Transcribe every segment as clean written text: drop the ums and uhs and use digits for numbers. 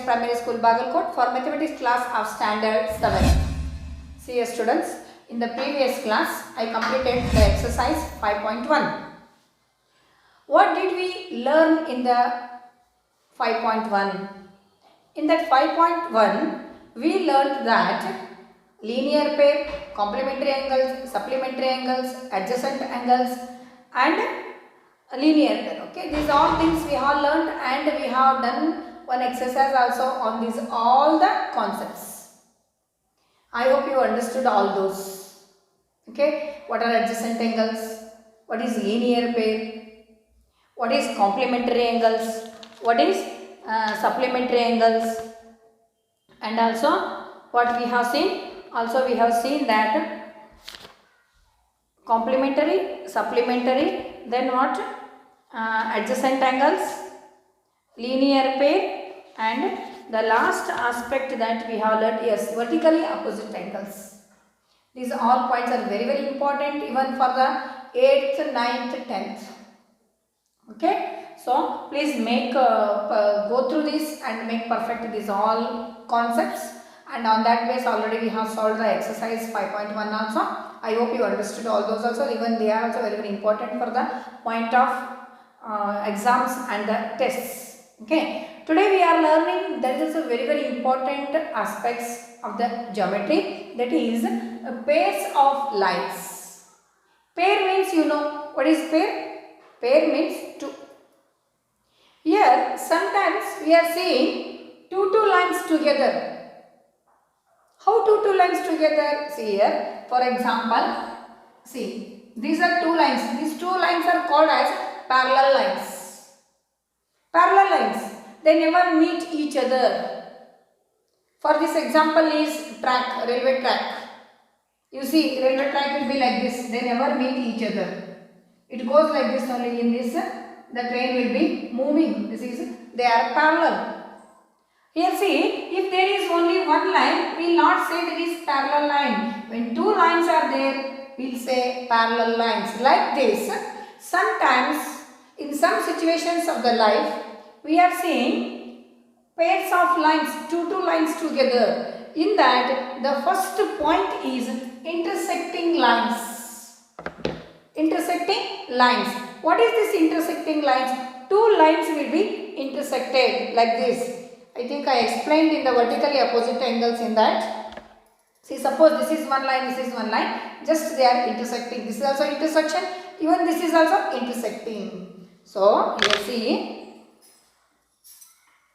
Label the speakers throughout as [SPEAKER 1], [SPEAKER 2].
[SPEAKER 1] Primary School, Bagalkot for mathematics class of standard 7. See students, in the previous class I completed the exercise 5.1. What did we learn in the 5.1? In that 5.1 we learned that linear pair, complementary angles, supplementary angles, adjacent angles and linear pair. Okay, these all things we have learned, and we have done one exercise also on these all the concepts. I hope you understood all those. Okay, what are adjacent angles, what is linear pair, what is complementary angles, what is supplementary angles, and also what we have seen. Also we have seen that complementary, supplementary, then what, adjacent angles, linear pair, and the last aspect that we have learned is vertically opposite angles. These all points are very important even for the 8th, 9th, 10th. Okay, so please make go through this and make perfect these all concepts, and on that base already we have solved the exercise 5.1 also. I hope you understood all those also. Even they are also very important for the point of exams and the tests. Okay, today we are learning that is a very important aspects of the geometry, that is pairs of lines. Pair means, you know what is pair? Pair means two. Here sometimes we are seeing two lines together. How two lines together? See here, for example, see, these are two lines. These two lines are called as parallel lines. Parallel lines, they never meet each other. For this example is track, railway track. You see, railway track will be like this. They never meet each other. It goes like this only. In this, the train will be moving. This is, they are parallel. Here see, if there is only one line, we will not say that is parallel line. When two lines are there, we will say parallel lines. Like this, sometimes in some situations of the life, we are seeing pairs of lines, two lines together. In that, the first point is intersecting lines. Intersecting lines. What is this intersecting lines? Two lines will be intersected like this. I think I explained in the vertically opposite angles in that. See, suppose this is one line, this is one line. Just they are intersecting. This is also intersection. Even this is also intersecting. So, you see,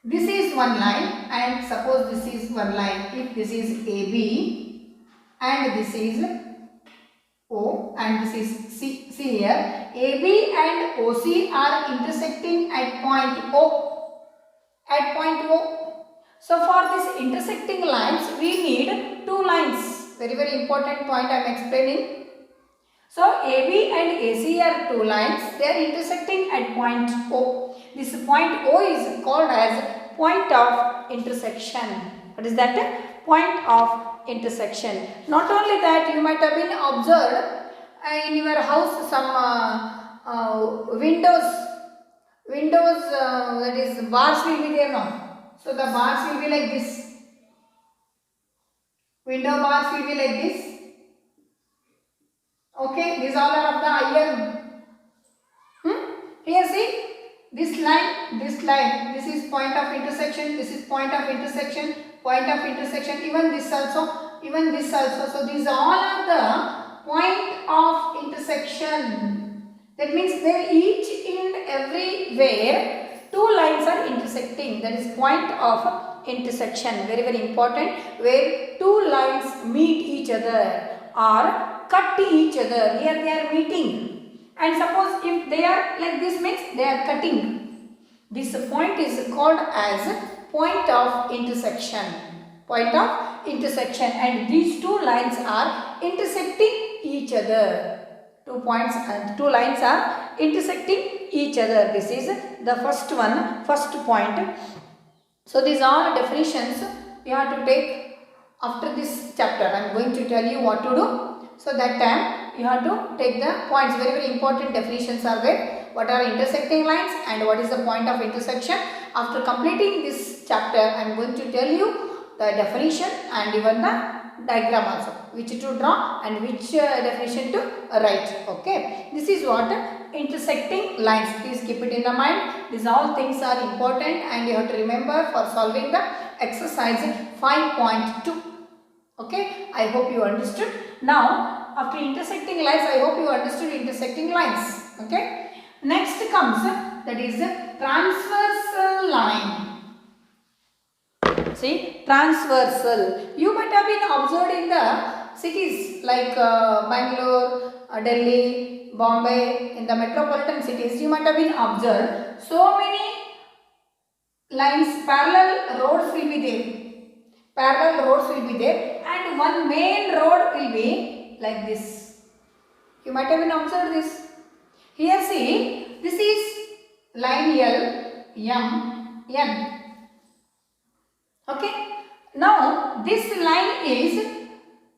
[SPEAKER 1] this is one line, and suppose this is one line. If this is AB and this is O and this is C. See here, AB and OC are intersecting at point O. At point O. So for this intersecting lines, we need two lines. Very important point I am explaining. So AB and AC are two lines. They are intersecting at point O. This point O is called as point of intersection. What is that? Point of intersection. Not only that, you might have been observed in your house some windows, that is bars will be there now. So the bars will be like this. Window bars will be like this. Okay, these all are of the iron. Here see, this line, this is point of intersection, this is point of intersection, even this also. So these all are the point of intersection. That means there each and everywhere two lines are intersecting. That is point of intersection. Very important. Where two lines meet each other or cut each other. Here they are meeting. And suppose if they are like this, means they are cutting. This point is called as point of intersection. Point of intersection. And these two lines are intersecting each other. 2 points and 2 lines are intersecting each other. This is the first one, first point. So these are definitions you have to take after this chapter. I am going to tell you what to do. So that time you have to take the points. Very important definitions are there. What are intersecting lines and what is the point of intersection. After completing this chapter I am going to tell you the definition and even the diagram also, which to draw and which definition to write. Okay, this is what intersecting lines. Please keep it in the mind. These all things are important and you have to remember for solving the exercise 5.2. Okay, I hope you understood. Now after intersecting lines, I hope you understood intersecting lines. Okay, next comes that is transversal line. See, transversal. You might have been observed in the cities like Bangalore, Delhi, Bombay, in the metropolitan cities. You might have been observed so many lines, parallel roads will be there. Parallel roads will be there, and one main road will be like this. You might have been observed this. Here, see, this is line L, M, N. Okay, now this line is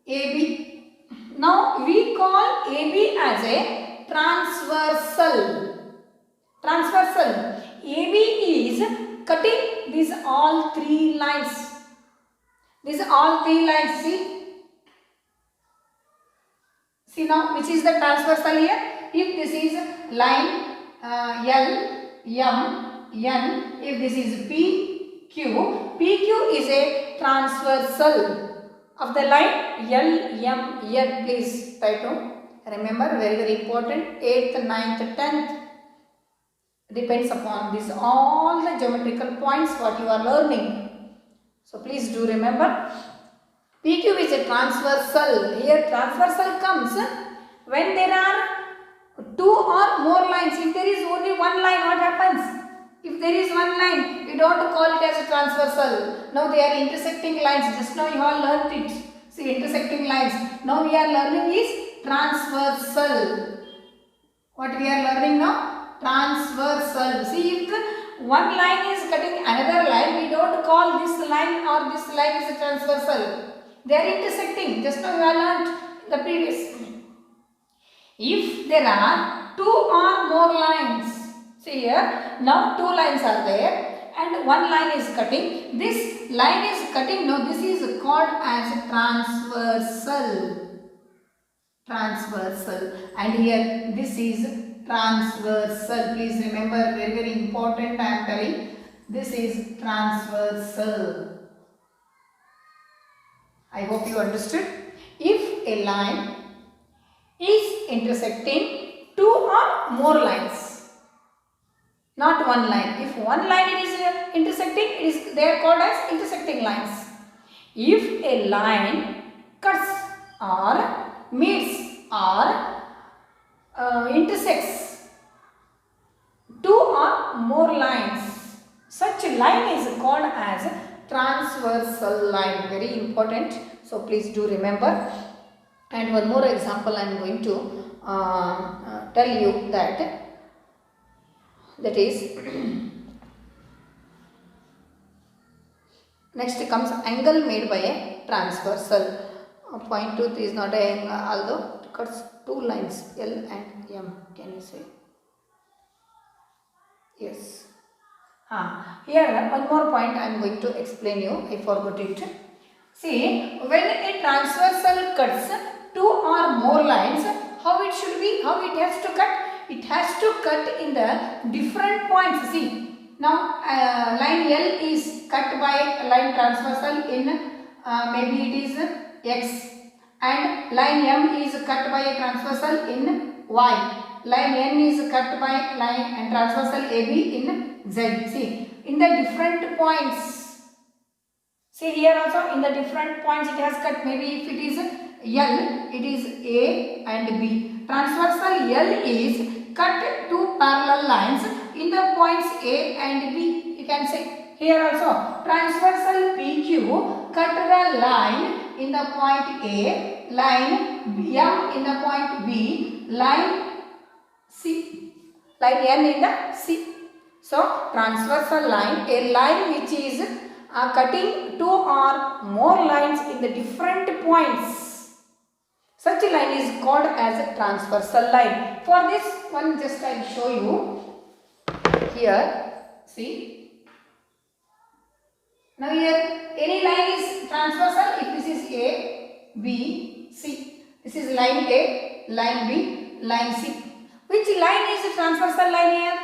[SPEAKER 1] AB. Now we call AB as a transversal. Transversal. AB is cutting these all three lines. These all three lines. See now which is the transversal here? If this is line L, M, N, if this is P, Q, PQ is a transversal of the line L, M, N. Please try to remember, very important. 8th, 9th, 10th depends upon this all the geometrical points what you are learning. So please do remember. PQ is a transversal. Here transversal comes when there are two or more lines. If there is only one line, what happens? If there is one line, you don't call it as a transversal. Now they are intersecting lines. Just now you all learnt it. See, intersecting lines. Now we are learning is transversal. What we are learning now? Transversal. See, if one line is cutting another line, we don't call this line or this line is a transversal. They are intersecting. Just now you all learnt the previous. If there are two or more lines, see here, now two lines are there and one line is cutting. This line is cutting. Now this is called as transversal. Transversal. And here this is transversal. Please remember, very important I am telling. This is transversal. I hope you understood. If a line is intersecting two or more lines, not one line. If one line is intersecting, they are called as intersecting lines. If a line cuts or meets or intersects two or more lines, such a line is called as transversal line. Very important. So please do remember. And one more example I am going to tell you that is next comes angle made by a transversal. Point 2 is not an angle, although it cuts two lines L and M. Can you say? Yes. Here one more point I am going to explain you. I forgot it. See, when a transversal cuts two or more lines, how it should be? How it has to cut? It has to cut in the different points. See, now line L is cut by line transversal in maybe it is X, and line M is cut by a transversal in Y. Line N is cut by line and transversal AB in Z. See, in the different points. See here also in the different points it has cut. Maybe if it is L, it is A and B. Transversal L is cut two parallel lines in the points A and B. You can say here also transversal PQ cut the line in the point A, line M in the point B, line C, line N in the C. So transversal line, a line which is cutting two or more lines in the different points. Such a line is called as a transversal line. For this one, just I will show you here. See, Now here any line is transversal if this is A, B, C. This is line A, line B, line C. Which line is a transversal line here?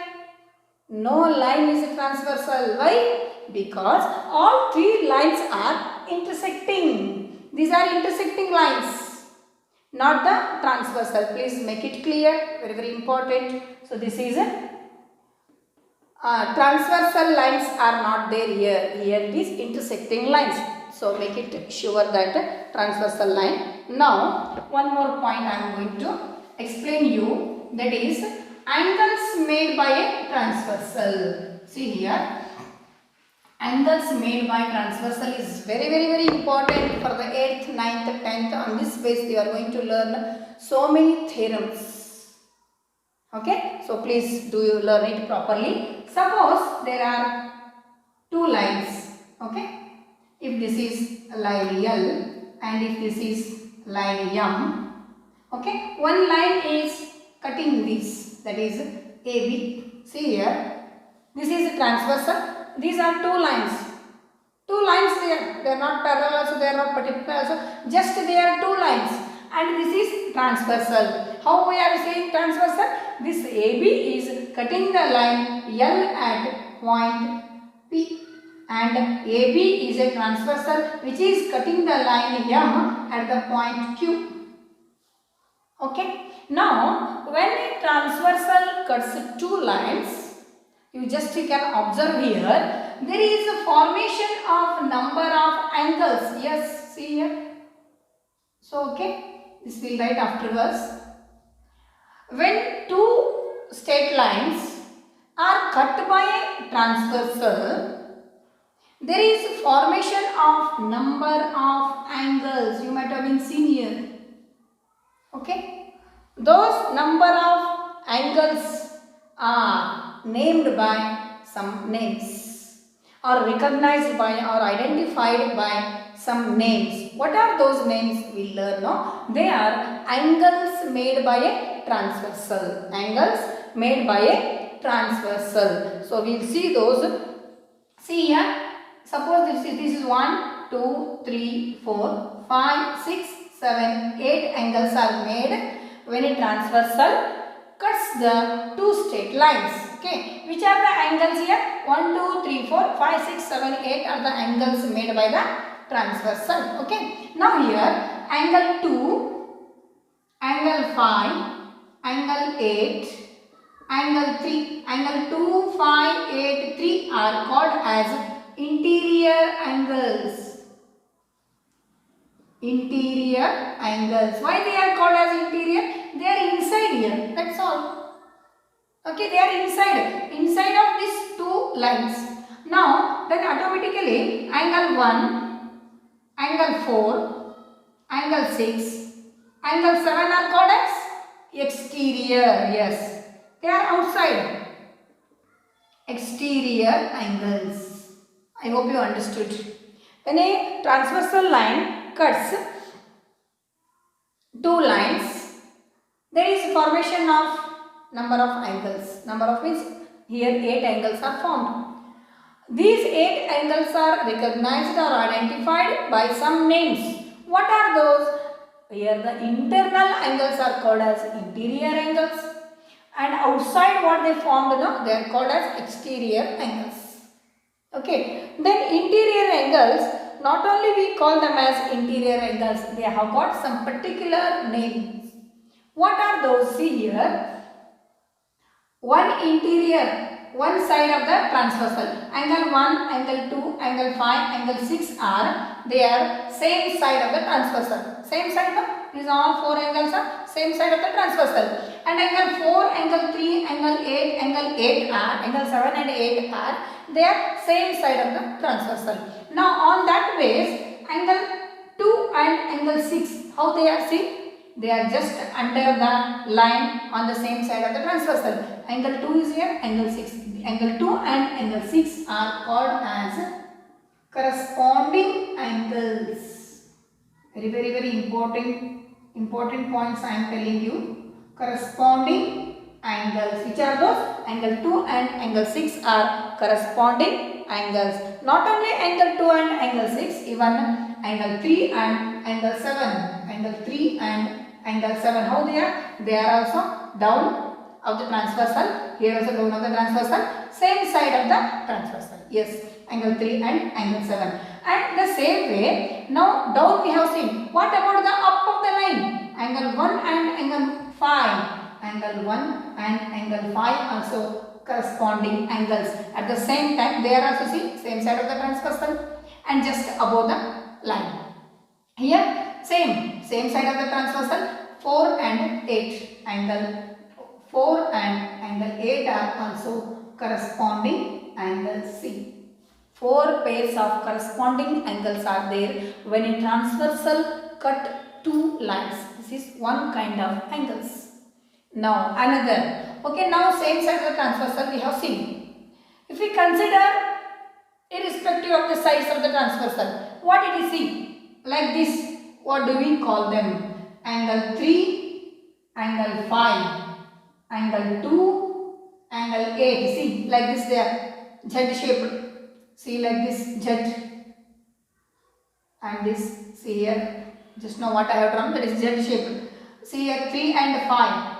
[SPEAKER 1] No line is transversal. Why? Because all three lines are intersecting. These are intersecting lines, not the transversal. Please make it clear. Very, very important. So this is a transversal lines are not there here. Here it is intersecting lines. So make it sure that transversal line. Now one more point I am going to explain you, that is angles made by a transversal. See here, angles made by transversal is very, very, very important for the 8th, 9th, 10th. On this base you are going to learn so many theorems. Okay, so please do you learn it properly. Suppose there are two lines. Okay, if this is line L and if this is line M. Okay, one line is cutting this, that is AB. See here, this is transversal. These are two lines. Two lines there. They are not parallel also, they are not perpendicular also. Just they are two lines. And this is transversal. How we are saying transversal? This AB is cutting the line L at point P. And AB is a transversal which is cutting the line M at the point Q. Okay. Now, when a transversal cuts two lines, you can observe here, there is a formation of number of angles. Yes, see here. So, okay, this will write afterwards. When two straight lines are cut by a transversal, there is formation of number of angles. You might have been seen here. Okay. Those number of angles are named by some names or recognized by or identified by some names. What are those names? We will learn now. They are angles made by a transversal. Angles made by a transversal. So we will see those. See here. Suppose this is 1, 2, 3, 4, 5, 6, 7, 8 angles are made when a transversal cuts the two straight lines. Okay, which are the angles here? 1, 2, 3, 4, 5, 6, 7, 8 are the angles made by the transversal. Okay, now here angle 2, angle 5, angle 8, angle 3. Angle 2, 5, 8, 3 are called as interior angles. Interior angles. Why they are called as interior? They are inside here. That's all. Okay, they are inside of these two lines. Now, then automatically angle 1, angle 4, angle 6, angle 7 are called as exterior. Yes, they are outside. Exterior angles. I hope you understood. When a transversal line cuts two lines, there is formation of number of angles. Number of means here 8 angles are formed. These 8 angles are recognized or identified by some names. What are those? Here the internal angles are called as interior angles, and outside what they formed now, they are called as exterior angles. Okay, then interior angles, not only we call them as interior angles, they have got some particular names. What are those? See here, one interior, one side of the transversal, angle 1, angle 2, angle 5, angle 6 are, they are same side of the transversal. Same side, no? These all 4 angles are same side of the transversal. And angle 4, angle 3, angle 8 are, angle 7 and 8 are, they are same side of the transversal. Now on that base, angle 2 and angle 6, how they are seen? They are just under the line on the same side of the transversal. Angle 2 is here, angle 6. Angle 2 and angle 6 are called as corresponding angles. Very, very, very important points I am telling you. Corresponding angles. Which are those? Angle 2 and angle 6 are corresponding angles. Not only angle 2 and angle 6, even angle 3 and angle 7. Angle 3 and angle 7. How they are? They are also down of the transversal. Here also down of the transversal. Same side of the transversal. Yes, angle 3 and angle 7. And the same way, now down we have seen. What about the up of the line? Angle 1 and angle 5. Angle 1 and angle 5 also corresponding angles. At the same time, they are also see same side of the transversal and just above the line. Here same side of the transversal. 4 and 8 angle 4 and angle 8 are also corresponding angles. See, 4 pairs of corresponding angles are there when a transversal cut two lines. This is one kind of angles. Now another. Okay, now same side of the transversal we have seen. If we consider irrespective of the sides of the transversal, what did we see? Like this, what do we call them? Angle 3, angle 5, angle 2, angle 8. See, like this they are Z shaped. See, like this Z. And this, see here, just know what I have drawn, that is Z shaped. See here, 3 and 5.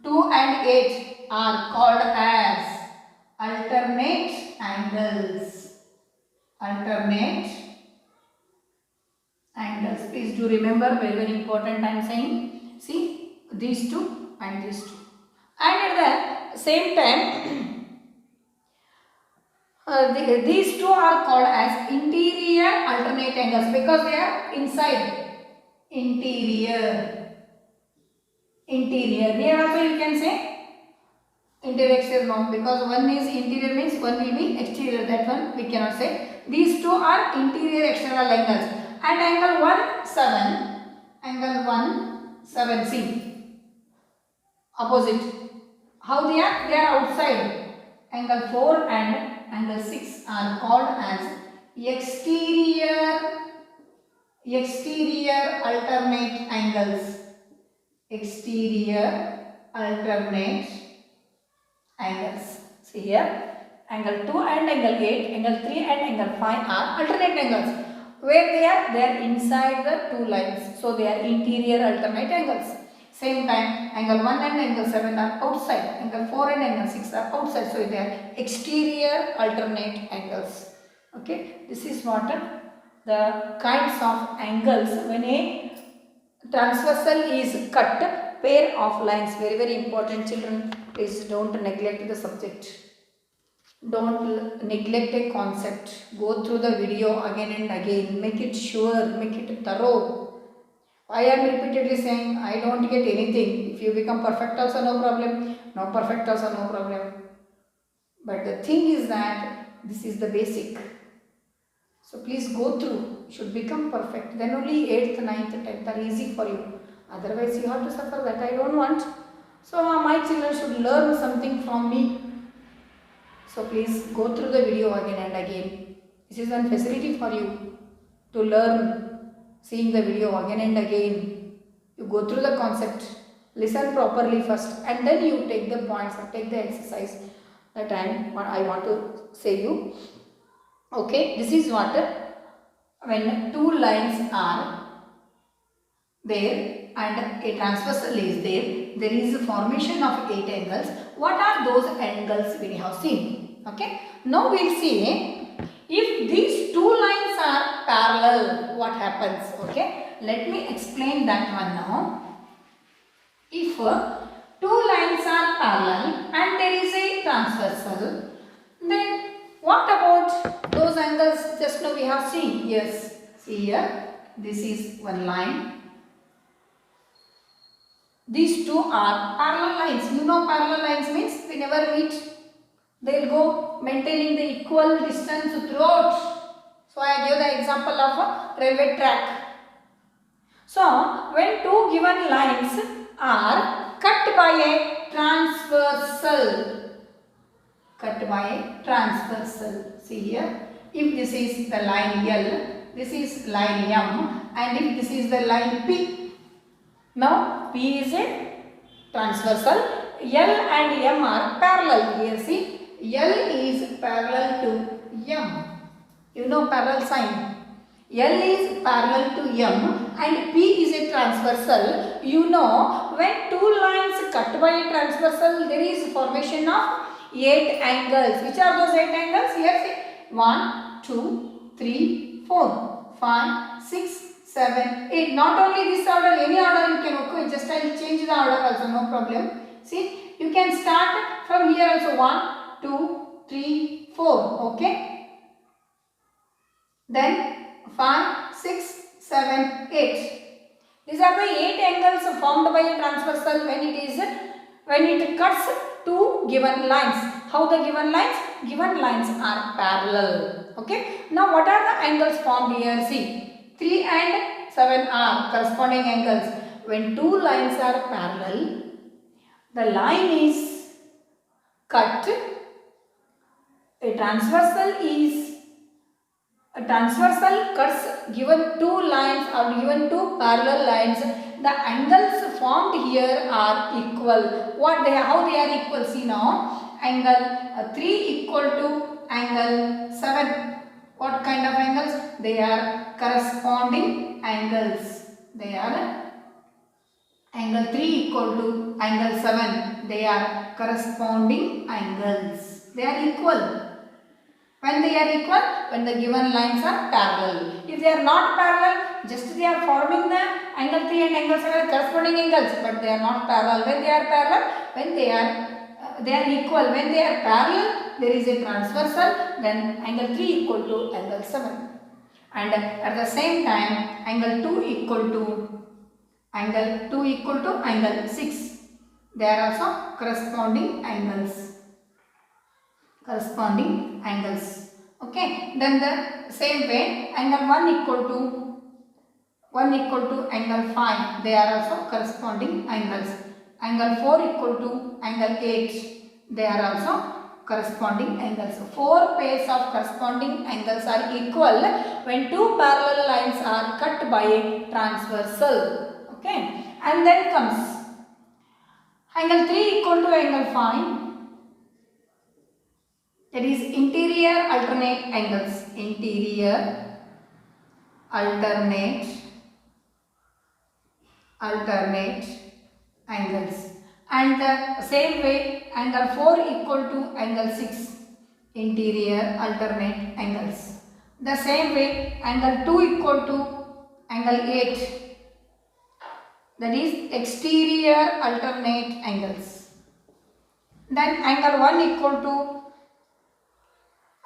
[SPEAKER 1] 2 and 8 are called as alternate angles. Alternate angles. Please do remember, very important I am saying. See, these two and these two. And at the same time, these two are called as interior alternate angles because they are inside. Interior. Here also you can say interior exterior, no, because one is interior means one will be exterior, that one we cannot say. These two are interior external angles. And angle 1, 7, angle 1, 7, see, opposite. How they are? They are outside. Angle 4 and angle 6 are called as exterior alternate angles. Exterior alternate angles. See here, angle 2 and angle 8, angle 3 and angle 5 are alternate angles. Where they are? They are inside the two lines. So they are interior alternate angles. Same time, angle 1 and angle 7 are outside. Angle 4 and angle 6 are outside. So they are exterior alternate angles. Okay, this is what the kinds of angles when a transversal is cut, pair of lines. Very important, children. Please don't neglect the subject. Don't neglect a concept. Go through the video again and again. Make it sure, make it thorough. I am repeatedly saying I don't get anything. If you become perfect also no problem. No perfect also no problem. But the thing is that this is the basic. So please go through, should become perfect. Then only 8th, 9th, 10th are easy for you. Otherwise you have to suffer. That I don't want. So my children should learn something from me. So please go through the video again and again. This is one facility for you to learn, seeing the video again and again. You go through the concept, listen properly first, and then you take the points or take the exercise that I want to say you. Okay, this is what when two lines are there and a transversal is there, there is a formation of 8 angles. What are those angles we have seen? Okay, now we will see if these two lines are parallel, what happens? Okay, let me explain that one now. If two lines are parallel and there is a transversal, then what about those angles just now we have seen? Yes, see here, this is one line. These two are parallel lines. You know parallel lines means they never meet. They will go maintaining the equal distance throughout. So I gave the example of a railway track. So when two given lines are cut by a transversal, see here, if this is the line L, this is line M, and if this is the line P. Now P is a transversal, L and M are parallel. Here see, L is parallel to M. You know parallel sign. L is parallel to M and P is a transversal. You know when two lines cut by a transversal there is formation of 8 angles. Which are those 8 angles? Here see 1, 2, 3, 4, 5, 6, 7, 8. Not only this order, any order you can occur. Just I will change the order also, no problem. See, you can start from here also 1, 2, 3, 4. Okay. Then 5, 6, 7, 8. These are the 8 angles formed by a transversal when it cuts two given lines. How the given lines? Given lines are parallel. Okay. Now what are the angles formed here? See, 3 and 7 are corresponding angles. When two lines are parallel, the line is cut. A transversal cuts given two lines or given two parallel lines. The angles formed here are equal. How they are equal? See now, angle 3 equal to angle 7. What kind of angles? They are corresponding angles. They are angle 3 equal to angle 7. They are corresponding angles. They are equal. When they are equal, when the given lines are parallel. If they are not parallel, just they are forming the angle 3 and angle 7 corresponding angles, but they are not parallel. When they are parallel, when they are equal. When they are parallel, there is a transversal, then angle 3 equal to angle 7. And at the same time, angle 2 equal to angle 6. They are also corresponding angles. Okay, then the same way angle 1 equal to angle 5. They are also corresponding angles. Angle 4 equal to angle 8. They are also corresponding angles. 4 pairs of corresponding angles are equal when two parallel lines are cut by a transversal. Okay, and then comes angle 3 equal to angle 5. That is interior alternate angles. Interior alternate angles. And the same way angle 4 equal to angle 6. Interior alternate angles. The same way angle 2 equal to angle 8. That is exterior alternate angles. Then angle 1 equal to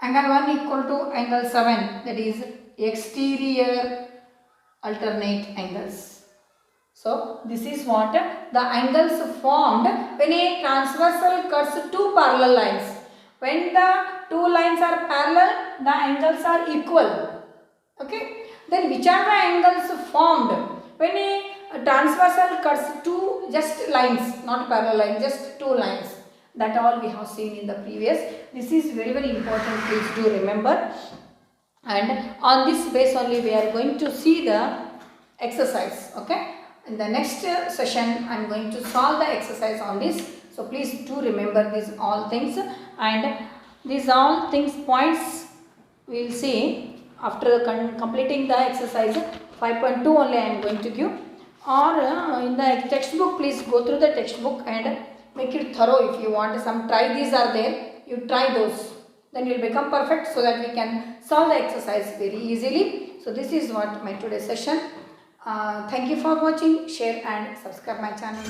[SPEAKER 1] angle 7. That is exterior alternate angles. So this is what the angles formed when a transversal cuts two parallel lines. When the two lines are parallel, the angles are equal. Okay. Then which are the angles formed when a transversal cuts two just lines, not parallel lines, just two lines? That all we have seen in the previous. This is very important. Please do remember. And on this base only we are going to see the exercise. Okay. In the next session I am going to solve the exercise on this. So please do remember these all things, and these all things points we will see after completing the exercise 5.2 only I am going to give, or in the textbook. Please go through the textbook and make it thorough. If you want some try, these are there, you try those, then you will become perfect, so that we can solve the exercise very easily. So this is what my today's session. Thank you for watching. Share and subscribe my channel.